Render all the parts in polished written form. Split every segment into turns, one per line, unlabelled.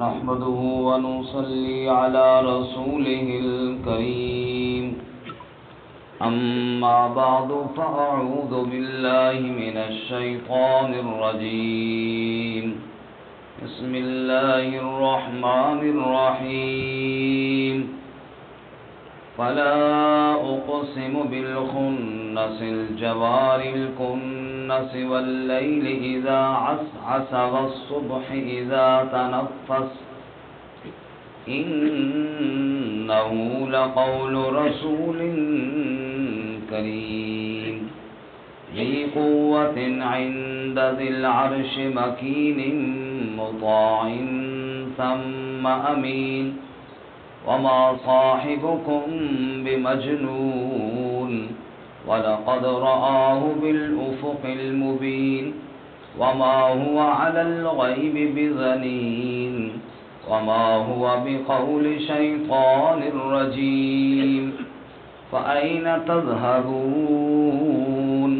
نحمده ونصلي على رسوله الكريم أما بعد فأعوذ بالله من الشيطان الرجيم بسم الله الرحمن الرحيم فلا أقسم بالخنس الجوار الكنس والليل إذا عسعس والصبح إذا تنفس إنه لقول رسول كريم ذي قوة عند ذي العرش مكين مطاع ثم أمين وما صاحبكم بمجنون ولقد رآه بالأفق المبين وما هو على الغيب بضنين وما هو بقول شيطان رجيم فأين تذهبون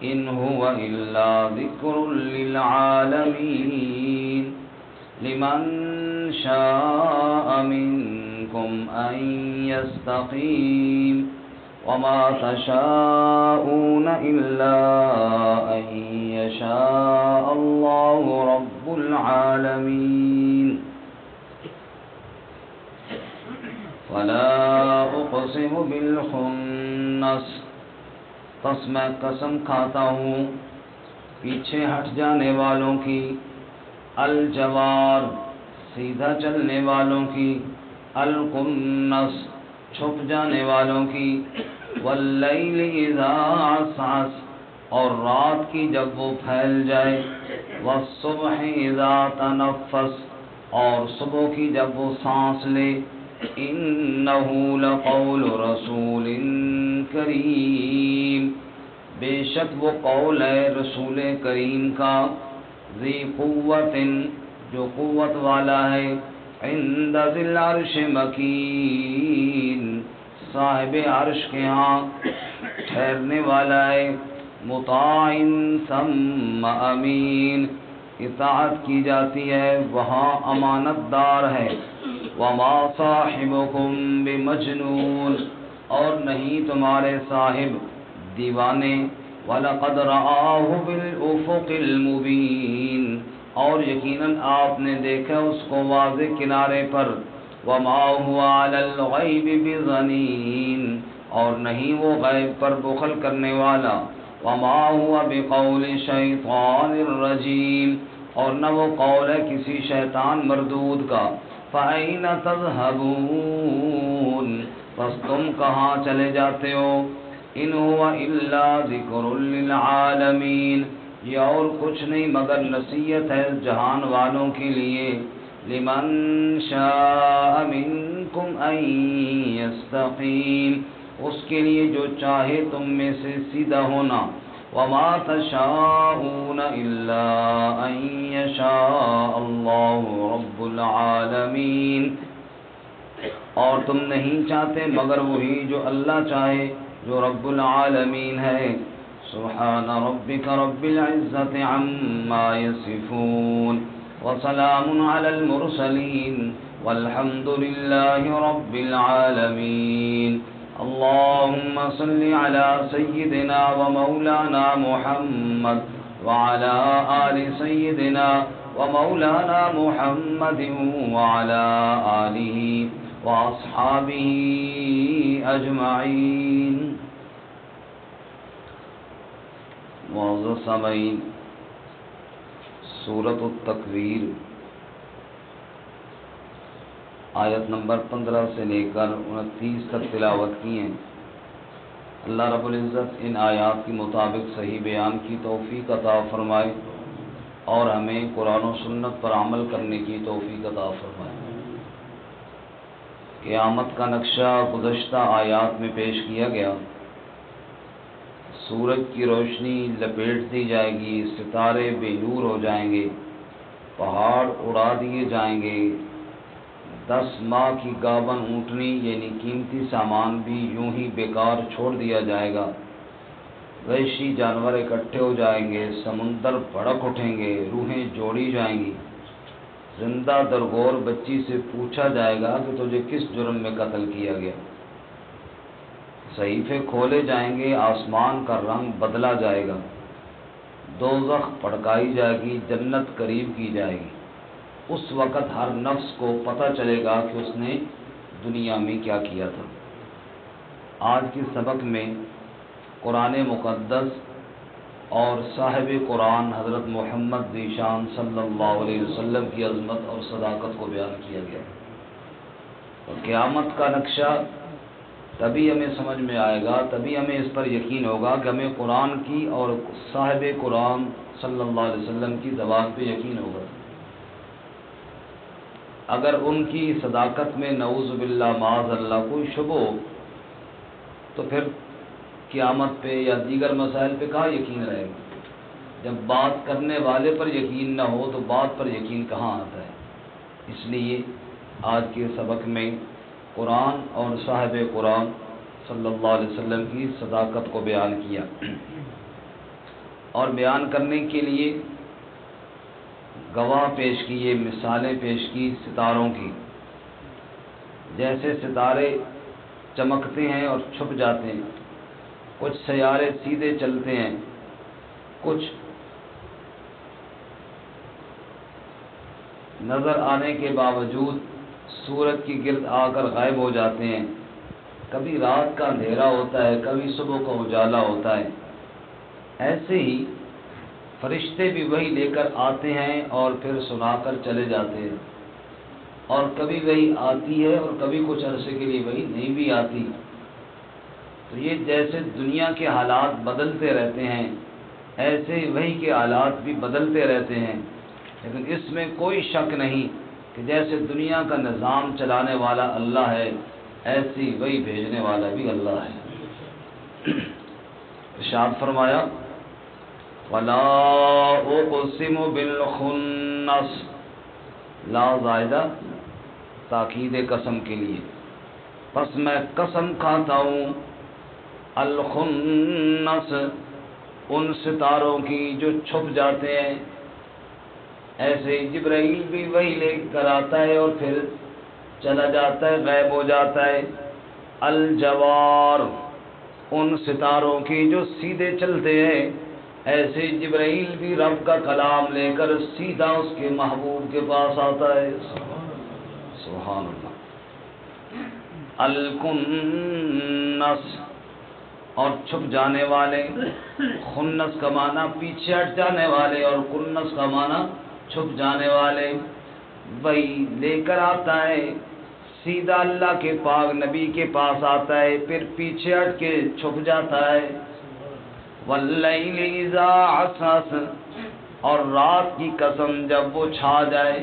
إن هو إلا ذكر للعالمين لمن شاء منكم أن يستقيم وما تشاءون إلا أن يشاء الله رب العالمين فلا أقسم بالخنس پس میں قسم کھاتا ہوں پیچھے ہٹ جانے والوں کی، الجوار سیدھا چلنے والوں کی، الکنس چھپ جانے والوں کی، واللیل اذا عسعس اور رات کی جب وہ پھیل جائے، والصبح اذا تنفس اور صبح کی جب وہ سانس لے، انہ لقول رسول کریم بے شک وہ قول ہے رسول کریم کا، ذی قوت جو قوت والا ہے، عند ذی العرش مکین صاحب عرش کے ہاں ٹھہرنے والا ہے، مطاع ثم امین اطاعت کی جاتی ہے وہاں امانت دار ہے، وما صاحبکم بمجنون اور نہیں تمہارے صاحب دیوانے، وَلَقَدْ رَآهُ بِالْأُفُقِ الْمُبِينِ اور یقیناً آپ نے دیکھا اس کو واضح کنارے پر، وَمَا هُوَ عَلَى الْغَيْبِ بِضَنِينٍ اور نہیں وہ غیب پر بخل کرنے والا، وَمَا هُوَ بِقَوْلِ شَيْطَانِ الرَّجِيمِ اور نہ وہ قول ہے کسی شیطان مردود کا، فَأَيْنَ تَذْهَبُونَ پس تم کہاں چلے جاتے ہو، ان هو الا ذکر للعالمین یہ اور کچھ نہیں مگر نصیحت ہے جہان والوں کے لیے، لمن شاء منکم ان یستقیم اس کے لیے جو چاہے تم میں سے سیدھا ہونا، وما تشاءون الا ان یشاء اللہ رب العالمین اور تم نہیں چاہتے مگر وہی جو اللہ چاہے جو رب العالمین ہے، سبحان ربک رب العزت عما یصفون وسلام علی المرسلین والحمد للہ رب العالمین اللہم صل علی سیدنا ومولانا محمد وعلى آل سیدنا ومولانا محمد وعلى آلہ وأصحابه أجمعين معزز سامعین، سورۃ التکویر آیت نمبر 15 سے لے کر 29 تک تلاوت کی ہیں۔ اللہ رب العزت ان آیات کے مطابق صحیح بیان کی توفیق عطا فرمائے اور ہمیں قرآن و سنت پر عمل کرنے کی توفیق عطا فرمائے۔ قیامت کا نقشہ گزشتہ آیات میں پیش کیا گیا۔ سورج کی روشنی لپیٹ دی جائے گی، ستارے بے نور ہو جائیں گے، پہاڑ اڑا دیے جائیں گے، 10 ماہ کی گابن اونٹنی یعنی قیمتی سامان بھی یوں ہی بیکار چھوڑ دیا جائے گا، وحشی جانور اکٹھے ہو جائیں گے، سمندر بھڑک اٹھیں گے، روحیں جوڑی جائیں گی، زندہ درگور بچی سے پوچھا جائے گا کہ تجھے کس جرم میں قتل کیا گیا. صحیفے کھولے جائیں گے، آسمان کا رنگ بدلا جائے گا، دوزخ پھڑکائی جائے گی، جنت قریب کی جائے گی. اس وقت ہر نفس کو پتہ چلے گا کہ اس نے دنیا میں کیا کیا تھا. آج کے سبق میں قرآن مقدس اور صاحب قرآن حضرت محمد ذیشان صلی اللہ علیہ وسلم کی عظمت اور صداقت کو بیان کیا گیا. اور قیامت کا نقشہ تبھی ہمیں سمجھ میں آئے گا، تبھی ہمیں اس پر یقین ہوگا کہ ہمیں قرآن کی اور صاحب قرآن صلی اللہ علیہ وسلم کی زبان پہ یقین ہوگا. اگر ان کی صداقت میں نعوذ باللہ معاذ اللہ کوئی شبہ ہو تو پھر قیامت پہ یا دیگر مسائل پہ کہاں یقین رہے گا؟ جب بات کرنے والے پر یقین نہ ہو تو بات پر یقین کہاں آتا ہے؟ اس لیے آج کے سبق میں قرآن اور صاحب قرآن صلی اللہ علیہ وسلم کی صداقت کو بیان کیا، اور بیان کرنے کے لیے گواہ پیش کیے، مثالیں پیش کی ستاروں کی. جیسے ستارے چمکتے ہیں اور چھپ جاتے ہیں، کچھ سیارے سیدھے چلتے ہیں، کچھ نظر آنے کے باوجود سورج کی گرد آ کر غائب ہو جاتے ہیں. کبھی رات کا اندھیرا ہوتا ہے، کبھی صبح کا اجالا ہوتا ہے. ایسے ہی فرشتے بھی وہی لے کر آتے ہیں اور پھر سنا کر چلے جاتے ہیں، اور کبھی وہی آتی ہے اور کبھی کچھ عرصے کے لیے وہی نہیں بھی آتی. تو یہ جیسے دنیا کے حالات بدلتے رہتے ہیں، ایسے وہی کے حالات بھی بدلتے رہتے ہیں. لیکن اس میں کوئی شک نہیں کہ جیسے دنیا کا نظام چلانے والا اللہ ہے، ایسی وہی بھیجنے والا بھی اللہ ہے. ارشاد فرمایا وَلَا أُقْسِمُ بِالْخُنَّسِ، لا زائدہ تاکید قسم کے لیے، پس میں قسم کھاتا ہوں الخنس، ان ستاروں کی جو چھپ جاتے ہیں. ایسے جبرائیل بھی وہی لے کر آتا ہے اور پھر چلا جاتا ہے، غائب ہو جاتا ہے. الجوار، ان ستاروں کی جو سیدھے چلتے ہیں، ایسے جبرائیل بھی رب کا کلام لے کر سیدھا اس کے محبوب کے پاس آتا ہے. سبحان اللہ. الکنس، اور چھپ جانے والے. خنس کا معنی پیچھے ہٹ جانے والے اور کنس کا معنی چھپ جانے والے. وہی لے کر آتا ہے، سیدھا اللہ کے پاک نبی کے پاس آتا ہے، پھر پیچھے ہٹ کے چھپ جاتا ہے. واللیل اذا عسعس، اور رات کی قسم جب وہ چھا جائے.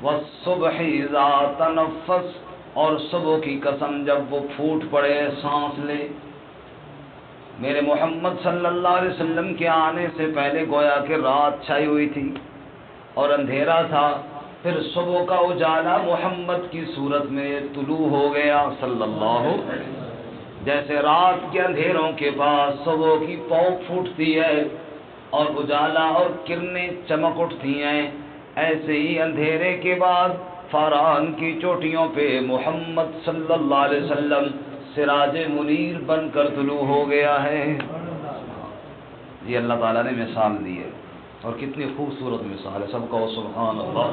والصبح اذا تنفس، اور صبح کی قسم جب وہ پھوٹ پڑے، سانس لے. میرے محمد صلی اللہ علیہ وسلم کے آنے سے پہلے گویا کہ رات چھائی ہوئی تھی اور اندھیرا تھا، پھر صبح کا اجالا محمد کی صورت میں طلوع ہو گیا صلی اللہ علیہ وسلم. جیسے رات کے اندھیروں کے بعد صبح کی پوک پھوٹتی ہے اور اجالا اور کرنیں چمک اٹھتی ہیں، ایسے ہی اندھیرے کے بعد فاران کی چوٹیوں پہ محمد صلی اللہ علیہ وسلم سراج منیر بن کر طلوع ہو گیا ہے. یہ اللہ تعالیٰ نے مثال دی ہے، اور کتنی خوبصورت مثال ہے. سب کہو سبحان اللہ.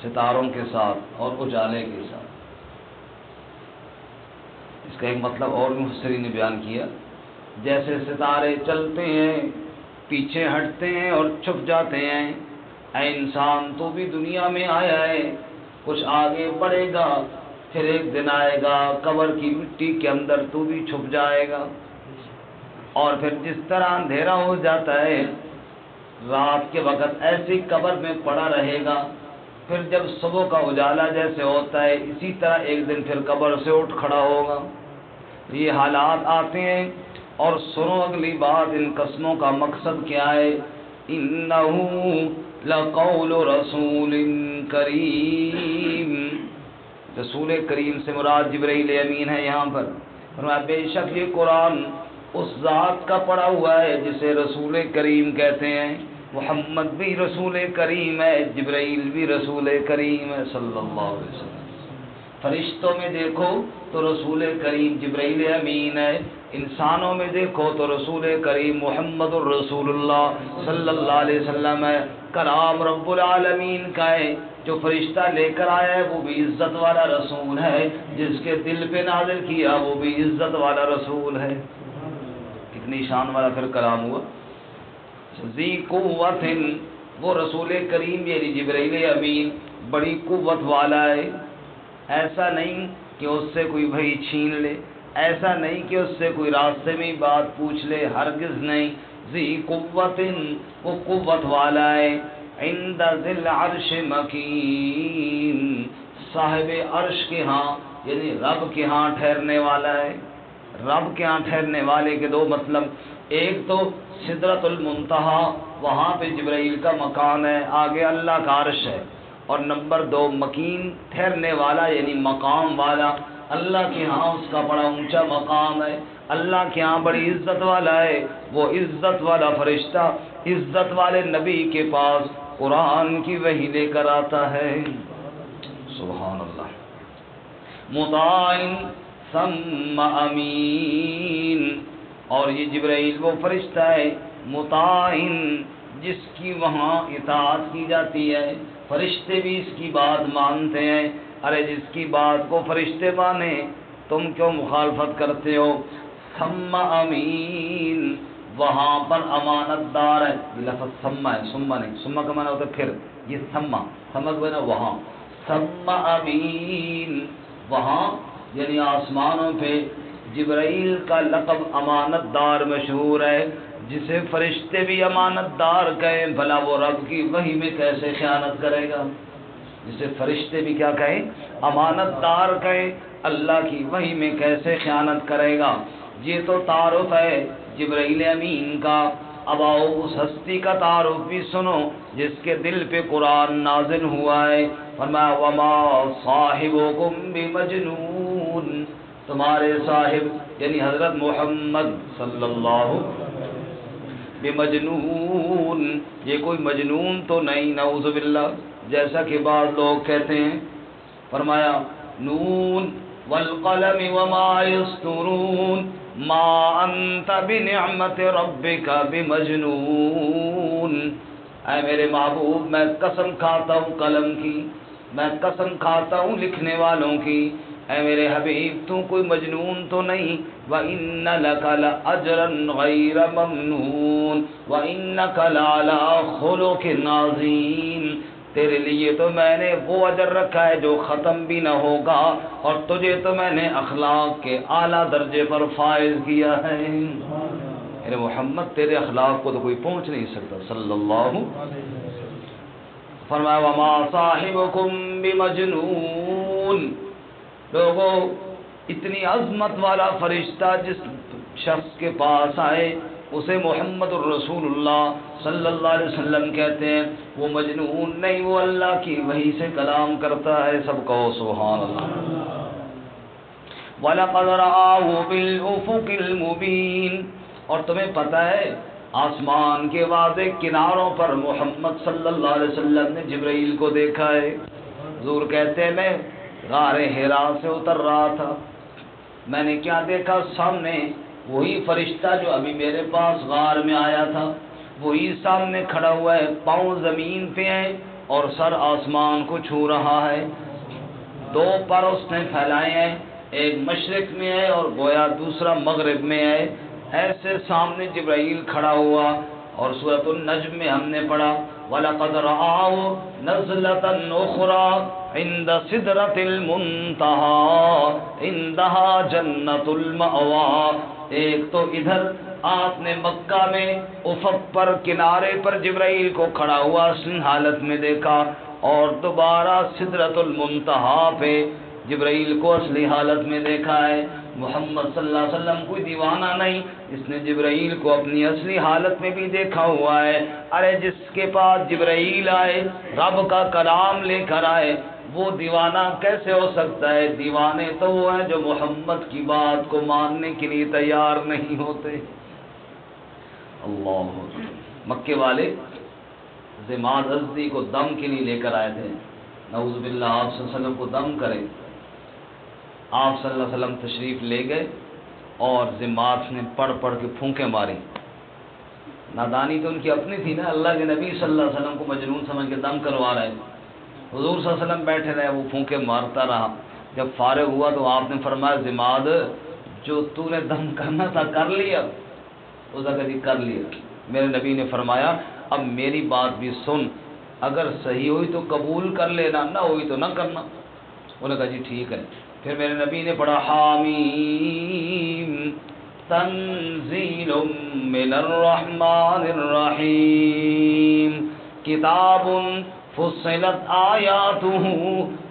ستاروں کے ساتھ اور اجالے کے ساتھ. اس کا ایک مطلب اور مفسرین نے بیان کیا، جیسے ستارے چلتے ہیں، پیچھے ہٹتے ہیں اور چھپ جاتے ہیں. اے انسان، تو بھی دنیا میں آیا ہے، کچھ آگے بڑھے گا، پھر ایک دن آئے گا قبر کی مٹی کے اندر تو بھی چھپ جائے گا. اور پھر جس طرح اندھیرا ہو جاتا ہے رات کے وقت، ایسی قبر میں پڑا رہے گا. پھر جب صبح کا اجالا جیسے ہوتا ہے، اسی طرح ایک دن پھر قبر سے اٹھ کھڑا ہوگا. یہ حالات آتے ہیں. اور سنو اگلی بات، ان قسموں کا مقصد کیا ہے؟ اِنَّهُ لَقَوْلُ رَسُولٍ کریم. رسول کریم سے مراد جبرائیل امین ہے. یہاں پر فرمایا بے شک یہ قرآن اس ذات کا پڑھا ہوا ہے جسے رسول کریم کہتے ہیں. محمد بھی رسول کریم ہے، جبرائیل بھی رسول کریم ہے صلی اللہ علیہ وسلم۔ فرشتوں میں دیکھو تو رسول کریم جبرائیل امین ہے، انسانوں میں دیکھو تو رسول کریم محمد الرسول اللہ صلی اللہ علیہ وسلم ہے۔ کلام رب العالمین کا ہے، جو فرشتہ لے کر آیا ہے وہ بھی عزت والا رسول ہے، جس کے دل پہ نازل کیا وہ بھی عزت والا رسول ہے۔ کتنی شان والا پھر کلام ہوا۔ ذی قوت، وہ رسول کریم یعنی جبرائیل امین بڑی قوت والا ہے، ایسا نہیں کہ اس سے کوئی بھائی چھین لے، ایسا نہیں کہ اس سے کوئی راستے میں بات پوچھ لے، ہرگز نہیں۔ ذی قوت، وہ قوت والا ہے، عند ذی العرش مکین، صاحب عرش کے ہاں یعنی رب کے ہاں ٹھہرنے والا ہے۔ رب کے ہاں ٹھہرنے والے کے دو مطلب، ایک تو سدرۃ المنتہا، وہاں پہ جبرائیل کا مکان ہے، آگے اللہ کا عرش ہے، اور نمبر دو مکین، ٹھہرنے والا یعنی مقام والا، اللہ کے ہاں اس کا بڑا اونچا مقام ہے، اللہ کے ہاں بڑی عزت والا ہے۔ وہ عزت والا فرشتہ عزت والے نبی کے پاس قرآن کی وحی لے کر آتا ہے، سبحان اللہ۔ مطاع ثم امین، اور یہ جبرائیل وہ فرشتہ ہے مطاع، جس کی وہاں اطاعت کی جاتی ہے، فرشتے بھی اس کی بات مانتے ہیں۔ ارے جس کی بات کو فرشتے مانے تم کیوں مخالفت کرتے ہو؟ ثم امین، وہاں پر امانت دار ہے، یہ لفظ ثم ہے، ثم نہیں، ثم کا معنی ہوتا ہے پھر، یہ ثم کا معنی وہاں، ثم امین، وہاں یعنی آسمانوں پہ جبرائیل کا لقب امانت دار مشہور ہے، جسے فرشتے بھی امانت دار کہیں، بھلا وہ رب کی وحی میں کیسے خیانت کرے گا؟ جسے فرشتے بھی کیا کہیں؟ امانت دار کہیں، اللہ کی وحی میں کیسے خیانت کرے گا؟ یہ تو تعارف ہے جبرائیل امین کا۔ اب آؤ اس ہستی کا تعارف بھی سنو جس کے دل پہ قرآن نازل ہوا ہے۔ فرمایا وما صاحبکم بمجنون، تمہارے صاحب یعنی حضرت محمد صلی اللہ بمجنون، یہ کوئی مجنون تو نہیں، نعوذ باللہ، جیسا کہ بعض لوگ کہتے ہیں۔ فرمایا نون والقلم وما یسطرون ما انت بنعمت ربک بمجنون، اے میرے محبوب میں قسم کھاتا ہوں قلم کی، میں قسم کھاتا ہوں لکھنے والوں کی، اے میرے حبیب تو کوئی مجنون تو نہیں۔ وَإِنَّ لَكَ لَأَجْرًا غَيْرَ مَمْنُونٍ وَإِنَّكَ لَعَلَىٰ خُلُقٍ عَظِيمٍ، تیرے لیے تو میں نے وہ اجر رکھا ہے جو ختم بھی نہ ہوگا، اور تجھے تو میں نے اخلاق کے اعلیٰ درجے پر فائز کیا ہے۔ میرے محمد تیرے اخلاق کو تو کوئی پہنچ نہیں سکتا صلی اللہ علیہ وسلم۔ فرمایا وما صاحبکم بمجنون، لوگوں اتنی عظمت والا فرشتہ جس شخص کے پاس آئے اسے محمد الرسول اللہ صلی اللہ علیہ وسلم کہتے ہیں، وہ مجنون نہیں، وہ اللہ کی وحی سے کلام کرتا ہے، سب کہو سبحان اللہ۔ وَلَقَدْ رَآهُ بِالْأُفُقِ الْمُبِينِ، اور تمہیں پتہ ہے آسمان کے واضح کناروں پر محمد صلی اللہ علیہ وسلم نے جبرائیل کو دیکھا ہے۔ حضور کہتے ہیں میں غار حرا سے اتر رہا تھا، میں نے کیا دیکھا؟ سامنے وہی فرشتہ جو ابھی میرے پاس غار میں آیا تھا، وہی سامنے کھڑا ہوا ہے، پاؤں زمین پہ ہیں اور سر آسمان کو چھو رہا ہے، دو پر اس نے پھیلائے ہیں، ایک مشرق میں ہے اور گویا دوسرا مغرب میں ہے، ایسے سامنے جبرائیل کھڑا ہوا۔ اور سورۃ النجم میں ہم نے پڑھا وَلَقَدْ رَآهُ نَزْلَةً أُخْرَىٰ عِندَ سِدْرَةِ الْمُنتَهَىٰ عِندَهَا جَنَّةُ الْمَأْوَىٰ، ایک تو ادھر آپ نے مکہ میں افق پر کنارے پر جبرائیل کو کھڑا ہوا اصلی حالت میں دیکھا، اور دوبارہ سدرۃ المنتہا پہ جبرائیل کو اصلی حالت میں دیکھا ہے۔ محمد صلی اللہ علیہ وسلم کوئی دیوانہ نہیں، اس نے جبرائیل کو اپنی اصلی حالت میں بھی دیکھا ہوا ہے۔ ارے جس کے پاس جبرائیل آئے، رب کا کلام لے کر آئے، وہ دیوانہ کیسے ہو سکتا ہے؟ دیوانے تو وہ ہیں جو محمد کی بات کو ماننے کے لیے تیار نہیں ہوتے۔ اللہ مکے والے ضماد ازدی کو دم کے لیے لے کر آئے تھے، نعوذ باللہ آپ صلی اللہ علیہ وسلم کو دم کرے۔ آپ صلی اللہ علیہ وسلم تشریف لے گئے اور ضماد نے پڑھ پڑھ کے پھونکیں ماری۔ نادانی تو ان کی اپنی تھی نا، اللہ کے نبی صلی اللہ علیہ وسلم کو مجنون سمجھ کے دم کروا رہے تھے۔ حضور صلی اللہ علیہ وسلم بیٹھے رہے، وہ پھونکیں مارتا رہا۔ جب فارغ ہوا تو آپ نے فرمایا ضماد جو تو نے دم کرنا تھا کر لیا؟ اس نے کہا جی کر لیا۔ میرے نبی نے فرمایا اب میری بات بھی سن، اگر صحیح ہوئی تو قبول کر لینا، نہ ہوئی تو نہ کرنا۔ انہوں نے کہا جی ٹھیک ہے۔ پھر میرے نبی نے پڑھا حامیم تنزیل من الرحمن الرحیم کتاب فصلت آیاتہ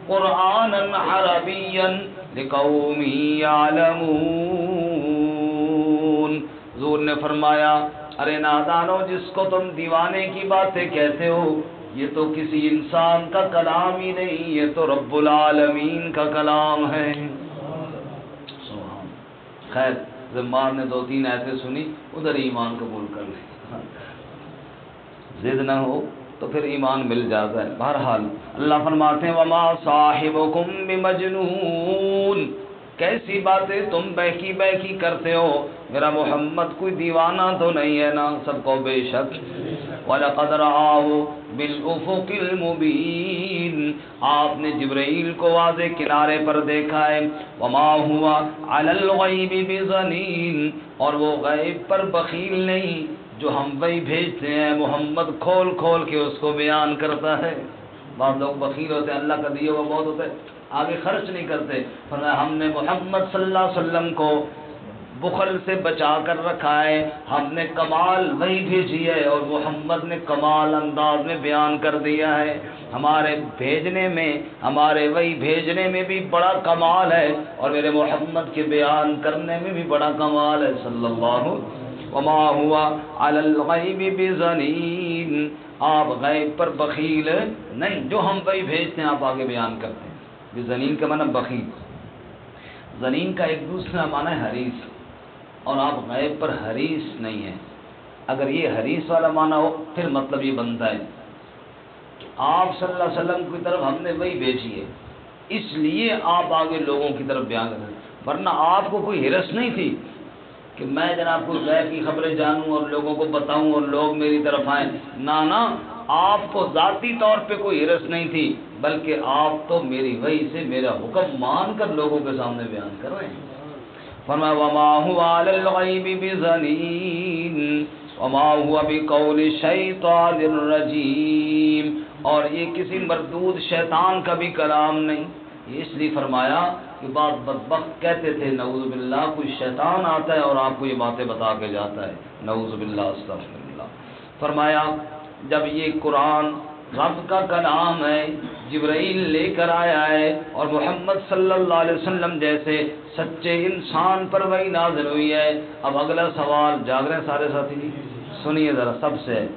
قرآنا عربیا لقوم یعلمون۔ حضور نے فرمایا ارے نادانو، جس کو تم دیوانے کی باتیں کہتے ہو یہ تو کسی انسان کا کلام ہی نہیں، یہ تو رب العالمین کا کلام ہے۔ خیر ضماد نے 2-3 آیتیں سنی، ادھر ایمان قبول کر لی۔ ضد نہ ہو تو پھر ایمان مل جاتا ہے۔ بہرحال اللہ فرماتے ہیں وما صاحبکم بمجنون، کیسی باتیں تم بہکی بہکی کرتے ہو، میرا محمد کوئی دیوانہ تو نہیں ہے نا؟ سب کو بے شک وَلَقَدْ رَآهُ بِالْأُفُقِ الْمُبِينِ، آپ نے جبرائیل کو واضح کنارے پر دیکھا ہے۔ وَمَا هُوَ عَلَى الْغَيْبِ بِضَنِينٍ، اور وہ غیب پر بخیل نہیں، جو ہم وہی بھیجتے ہیں محمد کھول کھول کے اس کو بیان کرتا ہے۔ بعض لوگ بخیل ہوتے ہیں، اللہ کا دیا ہوا بہت ہوتا ہے، آگے خرچ نہیں کرتے۔ فرمایا ہم نے محمد صلی اللہ علیہ وسلم کو بخل سے بچا کر رکھا ہے، ہم نے کمال وہی بھیجی ہے اور محمد نے کمال انداز میں بیان کر دیا ہے۔ ہمارے بھیجنے میں، ہمارے وہی بھیجنے میں بھی بڑا کمال ہے اور میرے محمد کے بیان کرنے میں بھی بڑا کمال ہے صلی اللہ علیہ وسلم۔ وما ہوا علی الغیب بضنین، آپ غیب پر بخیل نہیں، جو ہم وہی بھیجتے ہیں آپ آگے بیان کرتے ہیں۔ بضنین کا معنی بخیل، ضنین کا ایک دوسرا معنی ہے حریص، اور آپ غیب پر حریص نہیں ہیں۔ اگر یہ حریص والا معنی ہو پھر مطلب یہ بنتا ہے کہ آپ صلی اللہ علیہ وسلم کی طرف ہم نے وہی بھیجی ہے، اس لیے آپ آگے لوگوں کی طرف بیان کریں، ورنہ آپ کو کوئی ہرس نہیں تھی کہ میں جناب کو غیب کی خبریں جانوں اور لوگوں کو بتاؤں اور لوگ میری طرف آئیں۔ نہ، آپ کو ذاتی طور پہ کوئی ہرس نہیں تھی، بلکہ آپ تو میری وحی سے میرا حکم مان کر لوگوں کے سامنے بیان کر رہے ہیں۔ فرمایا وما هو علی الغیب بضنین وما هو بقول الشیطان الرجیم، اور یہ کسی مردود شیطان کا بھی کلام نہیں۔ یہ اس لیے فرمایا کہ بعض بدبخت کہتے تھے نعوذ باللہ کوئی شیطان آتا ہے اور آپ کو یہ باتیں بتا کے جاتا ہے، نعوذ باللہ استغفر اللہ۔ فرمایا جب یہ قرآن رب کا کلام ہے، جبرائیل لے کر آیا ہے، اور محمد صلی اللہ علیہ وسلم جیسے سچے انسان پر وہی نازل ہوئی ہے۔ اب اگلا سوال جاگ رہے ہیں سارے ساتھی جی، سنیے ذرا، سب سے ہے،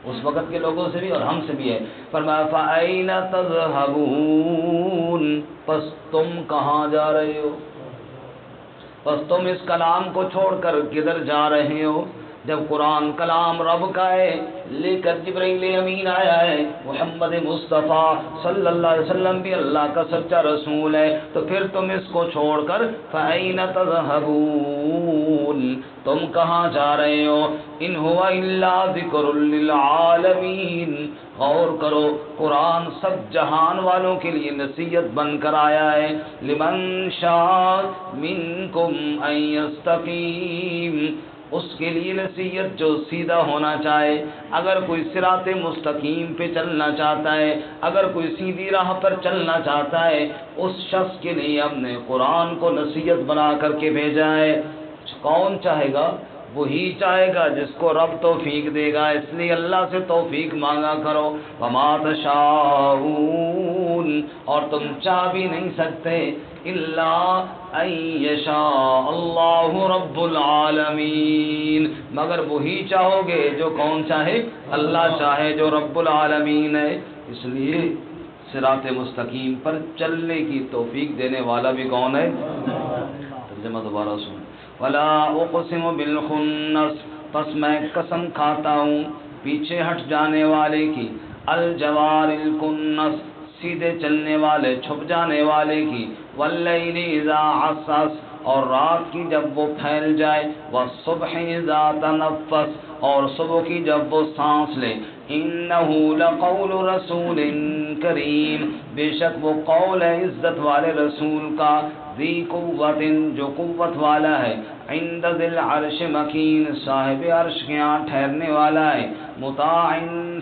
اس وقت کے لوگوں سے بھی اور ہم سے بھی ہے۔ فرمایا فَأَيْنَ تَذْهَبُونَ، پس تم کہاں جا رہے ہو؟ پس تم اس کلام کو چھوڑ کر کدھر جا رہے ہو؟ جب قرآن کلام رب کا ہے، لے کر جبرائیل امین آیا ہے، محمد مصطفیٰ صلی اللہ علیہ وسلم بھی اللہ کا سچا رسول ہے، تو پھر تم اس کو چھوڑ کر فَأَيْنَ تَذْهَبُونَ، تم کہاں جا رہے ہو؟ إِنْ هُوَ إِلَّا ذِكْرٌ لِّلْعَالَمِينَ، غور کرو قرآن سب جہان والوں کے لیے نصیحت بن کر آیا ہے۔ لِمَنْ شَاءَ مِنْكُمْ أَنْ يَسْتَقِيمَ، اس کے لیے نصیحت جو سیدھا ہونا چاہے، اگر کوئی صراط مستقیم پہ چلنا چاہتا ہے، اگر کوئی سیدھی راہ پر چلنا چاہتا ہے، اس شخص کے لیے ہم نے قرآن کو نصیحت بنا کر کے بھیجا ہے۔ کون چاہے گا؟ وہی چاہے گا جس کو رب توفیق دے گا، اس لیے اللہ سے توفیق مانگا کرو۔ وما تشاءون، اور تم چاہ بھی نہیں سکتے الا ان یشاء اللہ رب العالمین، مگر وہی چاہو گے جو کون چاہے؟ اللہ چاہے جو رب العالمین ہے۔ اس لیے صراط مستقیم پر چلنے کی توفیق دینے والا بھی کون ہے؟ ترجمہ دوبارہ سن۔ ولا اقسم بالخنس، پس میں قسم کھاتا ہوں پیچھے ہٹ جانے والے کی، الجوار الکنس سیدھے چلنے والے چھپ جانے والے کی، واللیل اذا عسعس اور رات کی جب وہ پھیل جائے، والصبح اذا تنفس اور صبح کی جب وہ سانس لے، انہ لقول رسول کریم بے شک وہ قول ہے عزت والے رسول کا، ذی قوت جو قوت والا ہے، عند ذی العرش مکین صاحب عرش کے ہاں ٹھہرنے والا ہے، مطاع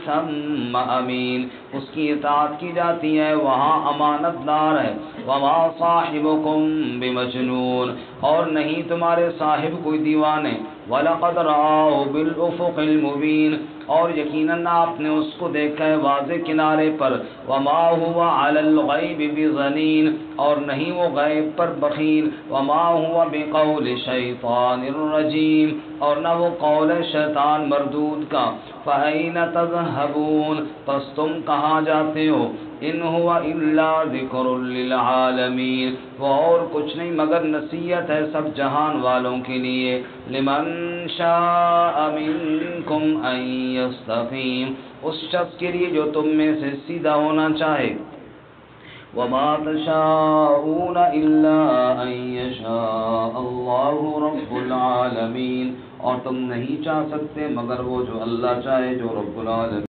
ثم امین اس کی اطاعت کی جاتی ہے وہاں امانت دار ہے، وما صاحبکم بمجنون اور نہیں تمہارے صاحب کوئی دیوانے، وَلَقَدْ رَآهُ بِالْأُفُقِ الْمُبِينِ اور یقیناً آپ نے اس کو دیکھا ہے واضح کنارے پر، وَمَا هُوَ عَلَى الْغَيْبِ بِضَنِينٍ اور نہیں وہ غیب پر بخیل، وَمَا هُوَ بِقَوْلِ شَيْطَانِ الرَّجِيمِ اور نہ وہ قول شیطان مردود کا، فَأَيْنَ تَذْهَبُونَ پس تم کہاں جاتے ہو، ان هو الا ذکر للعالمین وہ اور کچھ نہیں مگر نصیحت ہے سب جہان والوں کے لیے، لمن شاء منکم ان یستقیم اس شخص کے لیے جو تم میں سے سیدھا ہونا چاہے، وما تشاءون الا ان یشاء اللہ رب العالمین اور تم نہیں چاہ سکتے مگر وہ جو اللہ چاہے جو رب العالمین